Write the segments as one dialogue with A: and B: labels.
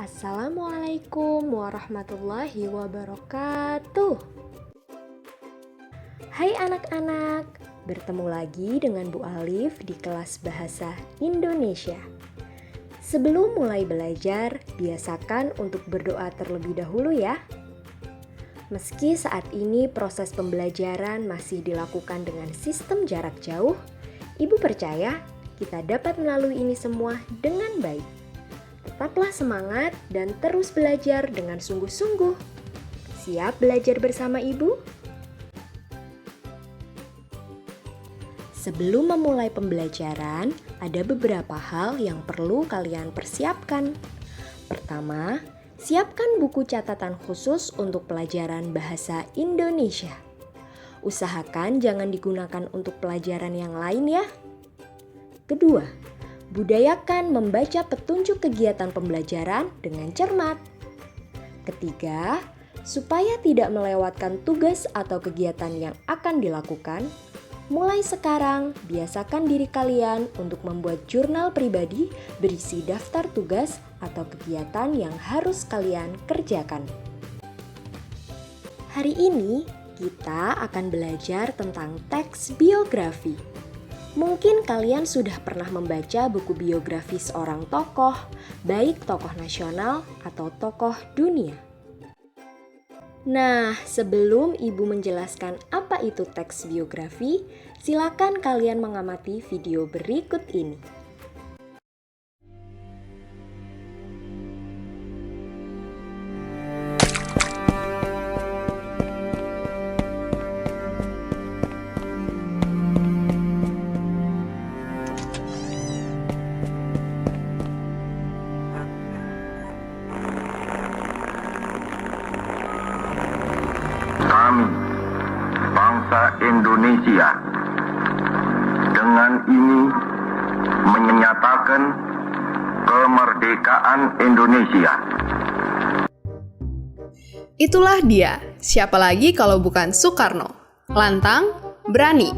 A: Assalamualaikum warahmatullahi wabarakatuh. Hai anak-anak, bertemu lagi dengan Bu Alif di kelas Bahasa Indonesia. Sebelum mulai belajar, biasakan untuk berdoa terlebih dahulu ya. Meski saat ini proses pembelajaran masih dilakukan dengan sistem jarak jauh, Ibu percaya kita dapat melalui ini semua dengan baik. Tetaplah semangat dan terus belajar dengan sungguh-sungguh. Siap belajar bersama Ibu? Sebelum memulai pembelajaran, ada beberapa hal yang perlu kalian persiapkan. Pertama, siapkan buku catatan khusus untuk pelajaran bahasa Indonesia. Usahakan jangan digunakan untuk pelajaran yang lain ya. Kedua, budayakan membaca petunjuk kegiatan pembelajaran dengan cermat. Ketiga, supaya tidak melewatkan tugas atau kegiatan yang akan dilakukan, mulai sekarang biasakan diri kalian untuk membuat jurnal pribadi berisi daftar tugas atau kegiatan yang harus kalian kerjakan. Hari ini kita akan belajar tentang teks biografi. Mungkin kalian sudah pernah membaca buku biografi seorang tokoh, baik tokoh nasional atau tokoh dunia. Nah, sebelum Ibu menjelaskan apa itu teks biografi, silakan kalian mengamati video berikut ini.
B: Kami, bangsa Indonesia, dengan ini menyatakan kemerdekaan Indonesia.
C: Itulah dia, siapa lagi kalau bukan Soekarno. Lantang, berani,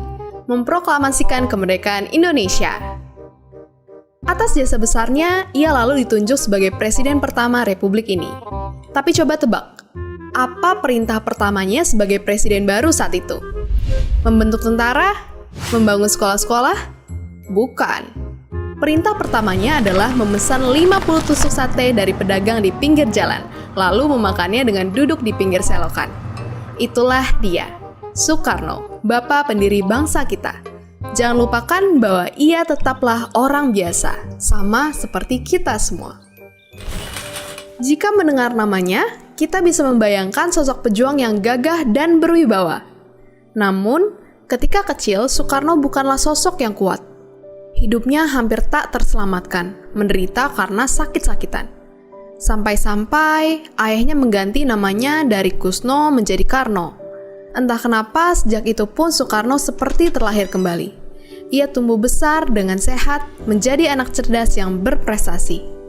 C: memproklamasikan kemerdekaan Indonesia. Atas jasa besarnya, ia lalu ditunjuk sebagai presiden pertama Republik ini. Tapi coba tebak, apa perintah pertamanya sebagai presiden baru saat itu? Membentuk tentara? Membangun sekolah-sekolah? Bukan. Perintah pertamanya adalah memesan 50 tusuk sate dari pedagang di pinggir jalan, lalu memakannya dengan duduk di pinggir selokan. Itulah dia, Soekarno, bapak pendiri bangsa kita. Jangan lupakan bahwa ia tetaplah orang biasa, sama seperti kita semua. Jika mendengar namanya, kita bisa membayangkan sosok pejuang yang gagah dan berwibawa. Namun, ketika kecil, Soekarno bukanlah sosok yang kuat. Hidupnya hampir tak terselamatkan, menderita karena sakit-sakitan. Sampai-sampai ayahnya mengganti namanya dari Kusno menjadi Karno. Entah kenapa, sejak itu pun Soekarno seperti terlahir kembali. Ia tumbuh besar dengan sehat, menjadi anak cerdas yang berprestasi.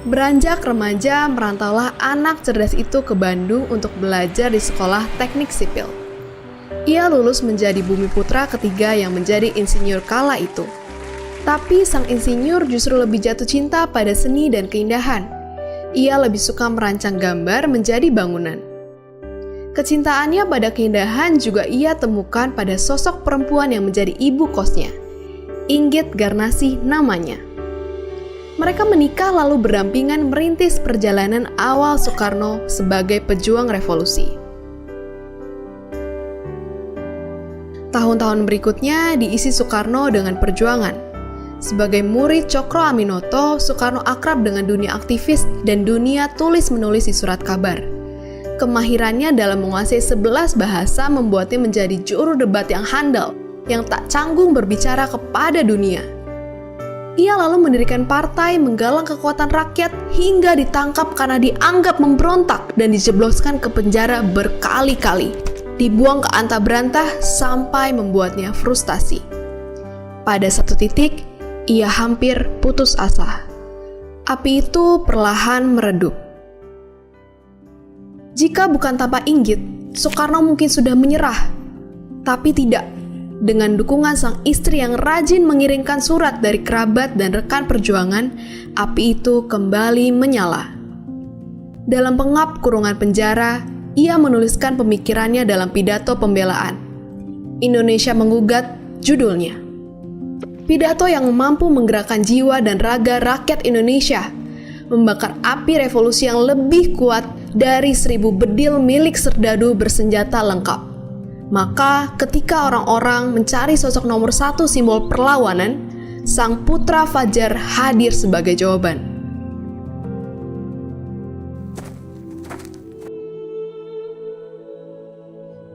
C: Beranjak remaja, merantaulah anak cerdas itu ke Bandung untuk belajar di sekolah teknik sipil. Ia lulus menjadi bumi putra ketiga yang menjadi insinyur kala itu. Tapi sang insinyur justru lebih jatuh cinta pada seni dan keindahan. Ia lebih suka merancang gambar menjadi bangunan. Kecintaannya pada keindahan juga ia temukan pada sosok perempuan yang menjadi ibu kosnya. Inggit Garnasih namanya. Mereka menikah lalu berdampingan merintis perjalanan awal Soekarno sebagai pejuang revolusi. Tahun-tahun berikutnya diisi Soekarno dengan perjuangan. Sebagai murid Cokro Aminoto, Soekarno akrab dengan dunia aktivis dan dunia tulis-menulis di surat kabar. Kemahirannya dalam menguasai 11 bahasa membuatnya menjadi juru debat yang handal, yang tak canggung berbicara kepada dunia. Ia lalu mendirikan partai menggalang kekuatan rakyat hingga ditangkap karena dianggap memberontak dan dijebloskan ke penjara berkali-kali. Dibuang ke antah berantah sampai membuatnya frustasi. Pada satu titik, ia hampir putus asa. Api itu perlahan meredup. Jika bukan tanpa Inggit, Soekarno mungkin sudah menyerah. Tapi tidak. Dengan dukungan sang istri yang rajin mengirimkan surat dari kerabat dan rekan perjuangan, api itu kembali menyala. Dalam pengap kurungan penjara, ia menuliskan pemikirannya dalam pidato pembelaan. Indonesia Menggugat judulnya. Pidato yang mampu menggerakkan jiwa dan raga rakyat Indonesia, membakar api revolusi yang lebih kuat dari 1000 bedil milik serdadu bersenjata lengkap. Maka ketika orang-orang mencari sosok nomor 1 simbol perlawanan, sang putra Fajar hadir sebagai jawaban.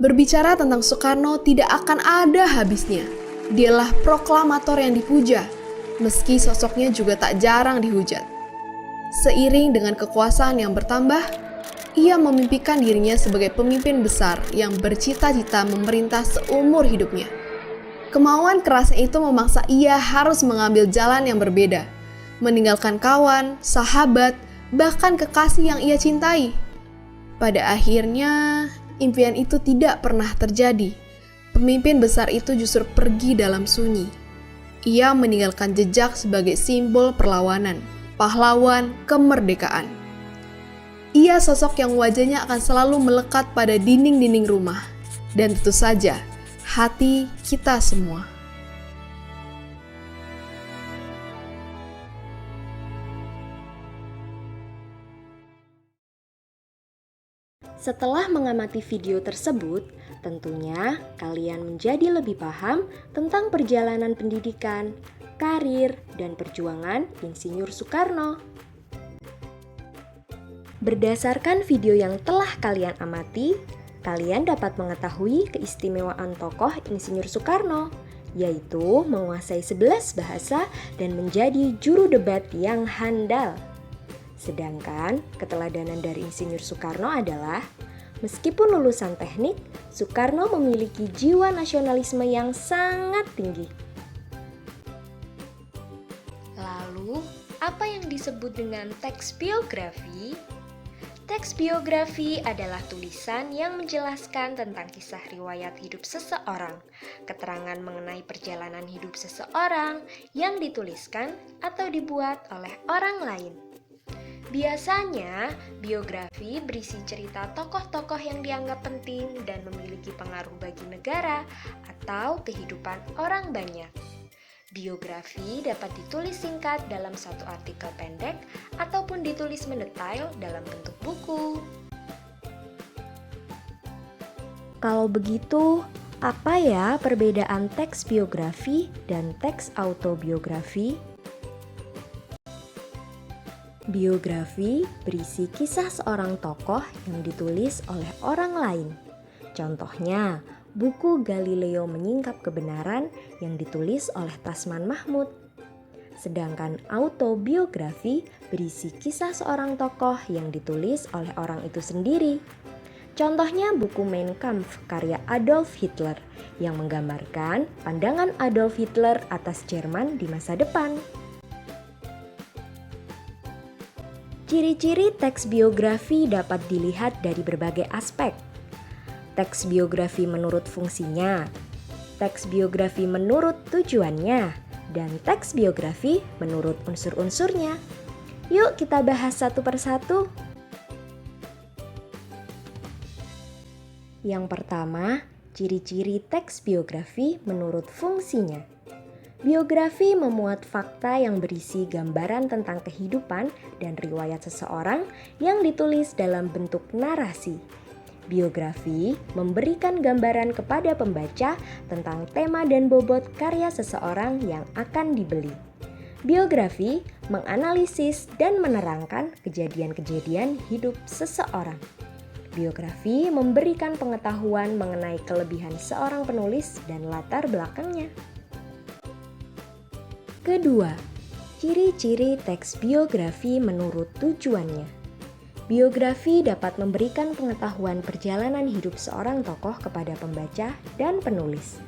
C: Berbicara tentang Soekarno tidak akan ada habisnya. Dialah proklamator yang dipuja, meski sosoknya juga tak jarang dihujat. Seiring dengan kekuasaan yang bertambah, ia memimpikan dirinya sebagai pemimpin besar yang bercita-cita memerintah seumur hidupnya. Kemauan kerasnya itu memaksa ia harus mengambil jalan yang berbeda, meninggalkan kawan, sahabat, bahkan kekasih yang ia cintai. Pada akhirnya, impian itu tidak pernah terjadi. Pemimpin besar itu justru pergi dalam sunyi. Ia meninggalkan jejak sebagai simbol perlawanan, pahlawan kemerdekaan. Ia sosok yang wajahnya akan selalu melekat pada dinding-dinding rumah, dan tentu saja hati kita semua.
A: Setelah mengamati video tersebut, tentunya kalian menjadi lebih paham tentang perjalanan pendidikan, karir, dan perjuangan Insinyur Soekarno. Berdasarkan video yang telah kalian amati, kalian dapat mengetahui keistimewaan tokoh Insinyur Soekarno, yaitu menguasai 11 bahasa dan menjadi juru debat yang handal. Sedangkan keteladanan dari Insinyur Soekarno adalah, meskipun lulusan teknik, Soekarno memiliki jiwa nasionalisme yang sangat tinggi. Lalu, apa yang disebut dengan teks biografi? Teks biografi adalah tulisan yang menjelaskan tentang kisah riwayat hidup seseorang, keterangan mengenai perjalanan hidup seseorang yang dituliskan atau dibuat oleh orang lain. Biasanya, biografi berisi cerita tokoh-tokoh yang dianggap penting dan memiliki pengaruh bagi negara atau kehidupan orang banyak. Biografi dapat ditulis singkat dalam satu artikel pendek ataupun ditulis mendetail dalam bentuk buku. Kalau begitu, apa ya perbedaan teks biografi dan teks autobiografi? Biografi berisi kisah seorang tokoh yang ditulis oleh orang lain. Contohnya, buku Galileo Menyingkap Kebenaran yang ditulis oleh Tasman Mahmud. Sedangkan autobiografi berisi kisah seorang tokoh yang ditulis oleh orang itu sendiri. Contohnya buku Mein Kampf karya Adolf Hitler yang menggambarkan pandangan Adolf Hitler atas Jerman di masa depan. Ciri-ciri teks biografi dapat dilihat dari berbagai aspek. Teks biografi menurut fungsinya, teks biografi menurut tujuannya, dan teks biografi menurut unsur-unsurnya. Yuk kita bahas satu persatu. Yang pertama, ciri-ciri teks biografi menurut fungsinya. Biografi memuat fakta yang berisi gambaran tentang kehidupan dan riwayat seseorang yang ditulis dalam bentuk narasi. Biografi memberikan gambaran kepada pembaca tentang tema dan bobot karya seseorang yang akan dibeli. Biografi menganalisis dan menerangkan kejadian-kejadian hidup seseorang. Biografi memberikan pengetahuan mengenai kelebihan seorang penulis dan latar belakangnya. Kedua, ciri-ciri teks biografi menurut tujuannya. Biografi dapat memberikan pengetahuan perjalanan hidup seorang tokoh kepada pembaca dan penulis.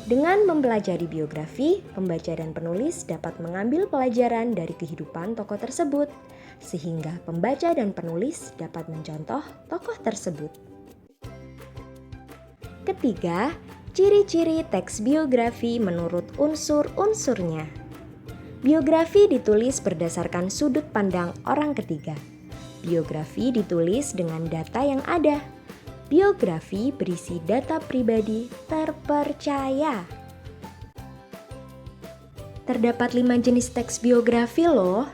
A: Dengan mempelajari biografi, pembaca dan penulis dapat mengambil pelajaran dari kehidupan tokoh tersebut, sehingga pembaca dan penulis dapat mencontoh tokoh tersebut. Ketiga, Ciri-ciri teks biografi menurut unsur-unsurnya. Biografi ditulis berdasarkan sudut pandang orang ketiga. Biografi ditulis dengan data yang ada. Biografi berisi data pribadi terpercaya. Terdapat 5 jenis teks biografi loh.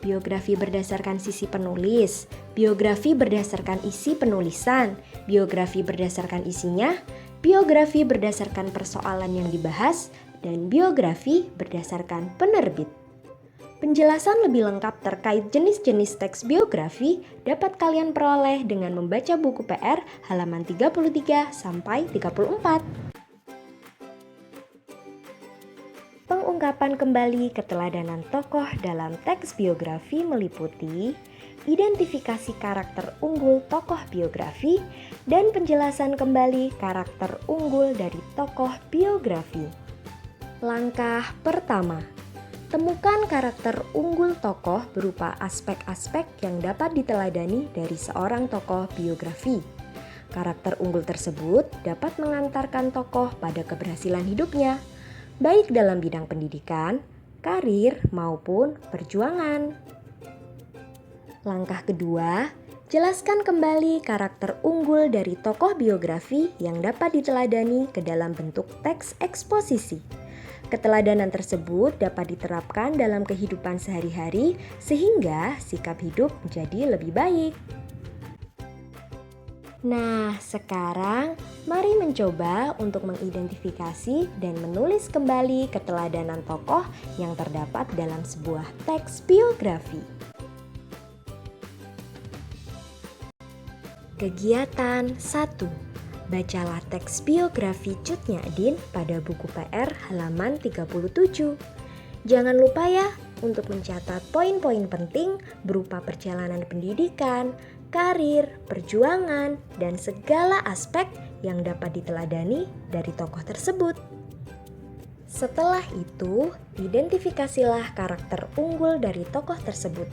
A: Biografi berdasarkan sisi penulis, biografi berdasarkan isi penulisan, biografi berdasarkan isinya, biografi berdasarkan persoalan yang dibahas, dan biografi berdasarkan penerbit. Penjelasan lebih lengkap terkait jenis-jenis teks biografi dapat kalian peroleh dengan membaca buku PR halaman 33 sampai 34. Pengungkapan kembali keteladanan tokoh dalam teks biografi meliputi identifikasi karakter unggul tokoh biografi dan penjelasan kembali karakter unggul dari tokoh biografi. Langkah pertama, temukan karakter unggul tokoh berupa aspek-aspek yang dapat diteladani dari seorang tokoh biografi. Karakter unggul tersebut dapat mengantarkan tokoh pada keberhasilan hidupnya, baik dalam bidang pendidikan, karir, maupun perjuangan. Langkah kedua, jelaskan kembali karakter unggul dari tokoh biografi yang dapat diteladani ke dalam bentuk teks eksposisi. Keteladanan tersebut dapat diterapkan dalam kehidupan sehari-hari sehingga sikap hidup menjadi lebih baik. Nah, sekarang mari mencoba untuk mengidentifikasi dan menulis kembali keteladanan tokoh yang terdapat dalam sebuah teks biografi. Kegiatan 1. Bacalah teks biografi Cut Nyadin pada buku PR halaman 37. Jangan lupa ya untuk mencatat poin-poin penting berupa perjalanan pendidikan, karir, perjuangan, dan segala aspek yang dapat diteladani dari tokoh tersebut. Setelah itu, identifikasilah karakter unggul dari tokoh tersebut.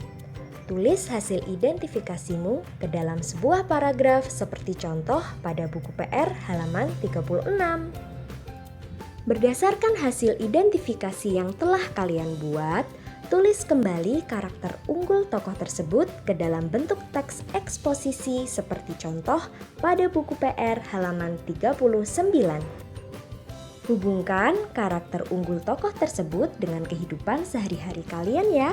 A: Tulis hasil identifikasimu ke dalam sebuah paragraf seperti contoh pada buku PR halaman 36. Berdasarkan hasil identifikasi yang telah kalian buat, tulis kembali karakter unggul tokoh tersebut ke dalam bentuk teks eksposisi seperti contoh pada buku PR halaman 39. Hubungkan karakter unggul tokoh tersebut dengan kehidupan sehari-hari kalian ya.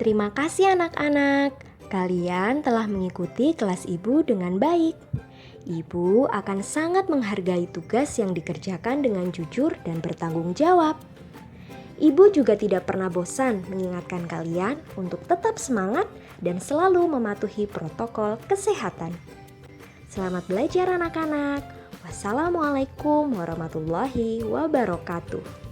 A: Terima kasih anak-anak, kalian telah mengikuti kelas Ibu dengan baik. Ibu akan sangat menghargai tugas yang dikerjakan dengan jujur dan bertanggung jawab. Ibu juga tidak pernah bosan mengingatkan kalian untuk tetap semangat dan selalu mematuhi protokol kesehatan. Selamat belajar anak-anak. Wassalamualaikum warahmatullahi wabarakatuh.